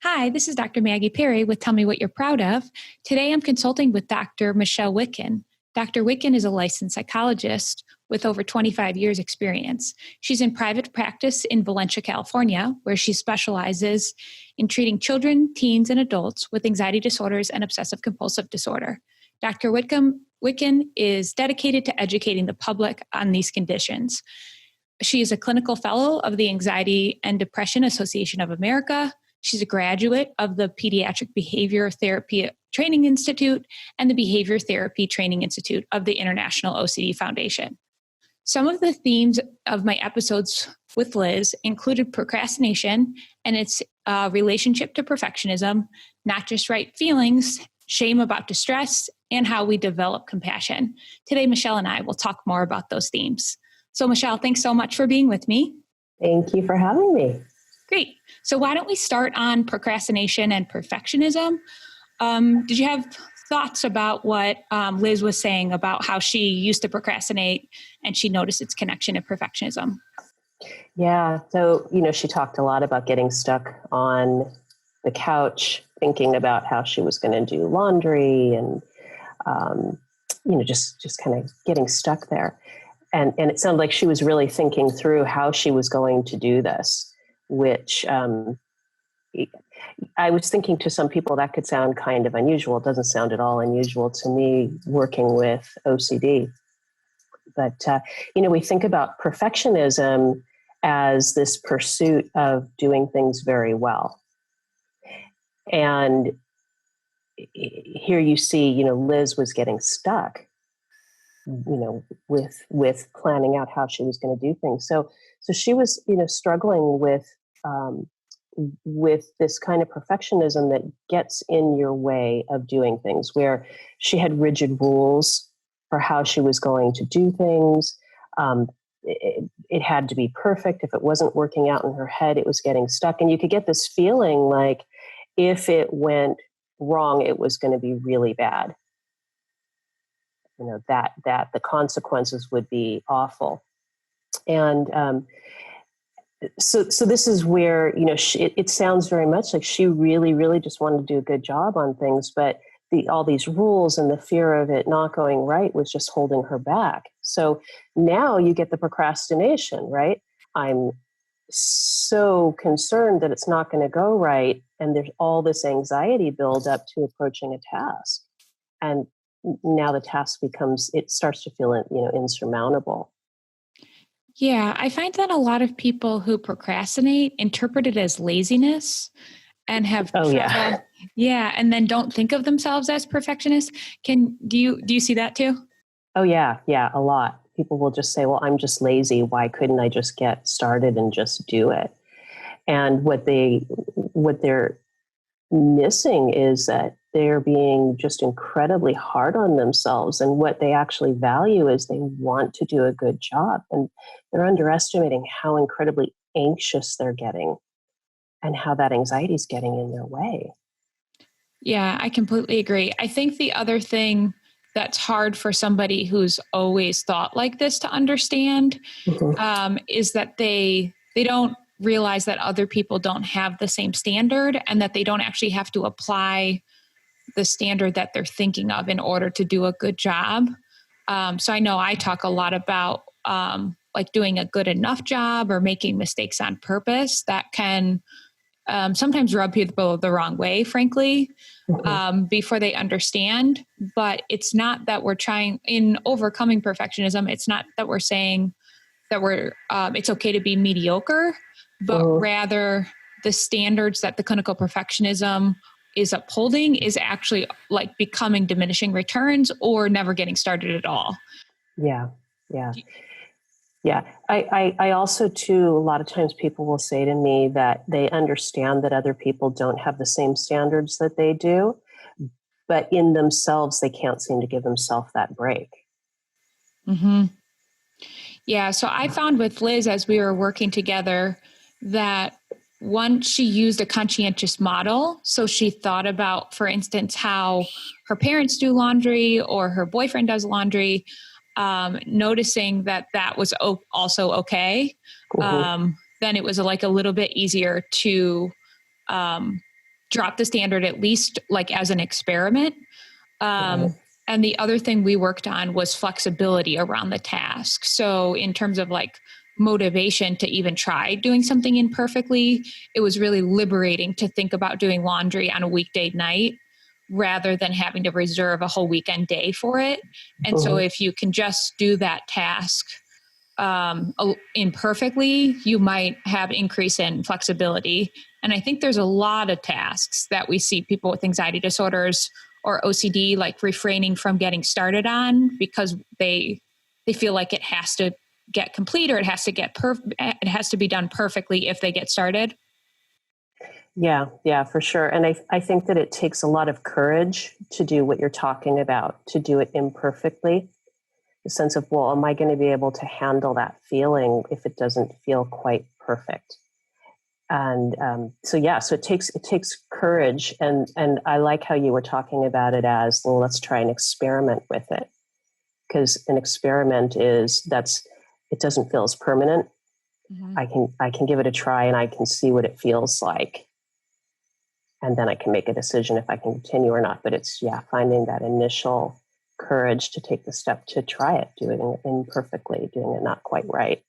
Hi, this is Dr. Maggie Perry with Tell Me What You're Proud Of. Today I'm consulting with Dr. Michelle Wicken. Dr. Wicken is a licensed psychologist with over 25 years experience. She's in private practice in Valencia, California, where she specializes in treating children, teens, and adults with anxiety disorders and obsessive compulsive disorder. Dr. Wicken is dedicated to educating the public on these conditions. She is a clinical fellow of the Anxiety and Depression Association of America. She's a graduate of the Pediatric Behavior Therapy Training Institute and the Behavior Therapy Training Institute of the International OCD Foundation. Some of the themes of my episodes with Liz included procrastination and its relationship to perfectionism, not just right feelings, shame about distress, and how we develop compassion. Today, Michelle and I will talk more about those themes. So, Michelle, thanks so much for being with me. Thank you for having me. Great. So why don't we start on procrastination and perfectionism? Did you have thoughts about what Liz was saying about how she used to procrastinate and she noticed its connection to perfectionism? Yeah. So, she talked a lot about getting stuck on the couch, thinking about how she was going to do laundry and, just kind of getting stuck there. And it sounded like she was really thinking through how she was going to do this, which I was thinking to some people that could sound kind of unusual. It doesn't sound at all unusual to me working with OCD. But, we think about perfectionism as this pursuit of doing things very well. And here you see, Liz was getting stuck, with planning out how she was going to do things. So she was, struggling with this kind of perfectionism that gets in your way of doing things, where she had rigid rules for how she was going to do things. It had to be perfect. If it wasn't working out in her head, it was getting stuck. And you could get this feeling like if it went wrong, it was going to be really bad. That the consequences would be awful. And so this is where, it sounds very much like she really, really just wanted to do a good job on things, but all these rules and the fear of it not going right was just holding her back. So now you get the procrastination, right? I'm so concerned that it's not going to go right. And there's all this anxiety build up to approaching a task. And now the task it starts to feel, insurmountable. Yeah, I find that a lot of people who procrastinate interpret it as laziness and have trouble. Yeah, and then don't think of themselves as perfectionists. Do you see that too? Oh yeah, a lot. People will just say, "Well, I'm just lazy. Why couldn't I just get started and just do it?" And what they're missing is that they're being just incredibly hard on themselves, and what they actually value is they want to do a good job, and they're underestimating how incredibly anxious they're getting and how that anxiety is getting in their way. Yeah, I completely agree. I think the other thing that's hard for somebody who's always thought like this to understand is that they don't realize that other people don't have the same standard and that they don't actually have to apply the standard that they're thinking of in order to do a good job. So I know I talk a lot about like doing a good enough job or making mistakes on purpose that can sometimes rub people the wrong way, frankly, before they understand. But it's not that we're trying in overcoming perfectionism. It's not that we're saying that it's okay to be mediocre, but rather the standards that the clinical perfectionism is upholding is actually like becoming diminishing returns or never getting started at all. Yeah. I also too, a lot of times people will say to me that they understand that other people don't have the same standards that they do, but in themselves, they can't seem to give themselves that break. Mm-hmm. Yeah. So I found with Liz, as we were working together, that once she used a conscientious model, so she thought about, for instance, how her parents do laundry or her boyfriend does laundry, noticing that was also okay, then it was like a little bit easier to drop the standard, at least like as an experiment. Right. And the other thing we worked on was flexibility around the task. So in terms of like motivation to even try doing something imperfectly, it was really liberating to think about doing laundry on a weekday night rather than having to reserve a whole weekend day for it. And so if you can just do that task imperfectly, you might have increase in flexibility. And I think there's a lot of tasks that we see people with anxiety disorders or OCD like refraining from getting started on because they feel like it has to get complete or it has to get it has to be done perfectly if they get started. Yeah, for sure. And I think that it takes a lot of courage to do what you're talking about, to do it imperfectly. The sense of, well, am I going to be able to handle that feeling if it doesn't feel quite perfect? And so it takes courage. And I like how you were talking about it as, well, let's try an experiment with it, because an experiment it doesn't feel as permanent. Mm-hmm. I can give it a try and I can see what it feels like. And then I can make a decision if I can continue or not. But it's, finding that initial courage to take the step to try it, doing it imperfectly, doing it not quite right.